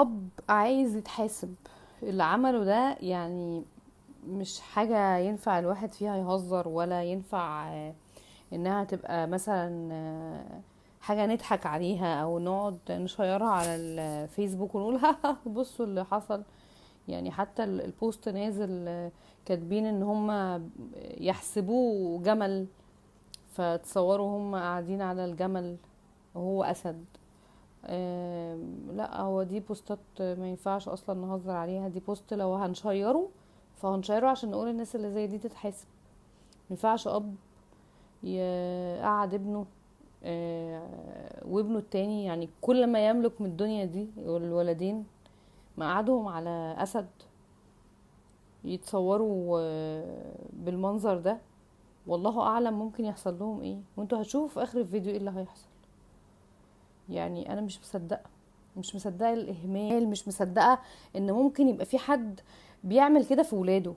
اب عايز يتحاسب. اللي عمله ده يعني مش حاجة ينفع الواحد فيها يهزر، ولا ينفع انها تبقى مثلا حاجة نضحك عليها او نقعد نشيرها على الفيسبوك ونقول ها بصوا اللي حصل. يعني حتى البوست نازل كاتبين ان هم يحسبوه جمل، فتصوروا هم قاعدين على الجمل وهو اسد. لا، هو دي بوستات ما ينفعش اصلا نهزر عليها. دي بوست لو هنشيره فهنشيره عشان نقول الناس اللي زي دي تتحاسب. ما ينفعش اب يقعد ابنه وابنه التاني، يعني كل ما يملك من الدنيا دي والولدين، مقعدهم على اسد يتصوروا بالمنظر ده. والله اعلم ممكن يحصل لهم ايه، وانتوا هتشوفوا في اخر الفيديو ايه اللي هيحصل. يعني انا مش مصدقه، مش مصدقه الاهمال، مش مصدقه ان ممكن يبقى في حد بيعمل كده في ولاده.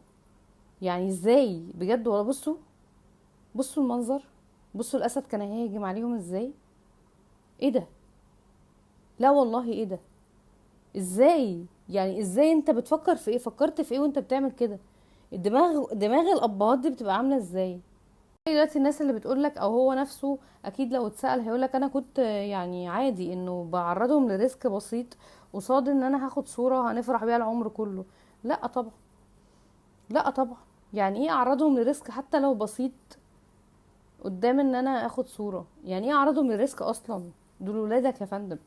يعني ازاي بجد؟ ولا بصوا، بصوا المنظر، بصوا الاسد كان هيهجم عليهم ازاي. ايه ده؟ لا والله ايه ده؟ ازاي؟ يعني ازاي انت بتفكر في ايه؟ فكرت في ايه وانت بتعمل كده؟ دماغ الابهات دي بتبقى عامله ازاي؟ دلوقتي الناس اللي بتقولك، او هو نفسه اكيد لو اتسأل هيقولك انا كنت يعني عادي انه بعرضهم لريسك بسيط قصاد ان انا هاخد صورة هنفرح بيها العمر كله. لا طبعا، لا طبعا. يعني ايه اعرضهم لريسك حتى لو بسيط قدام ان انا اخد صورة؟ يعني ايه اعرضهم لريسك اصلا؟ دول ولادك يا فندم.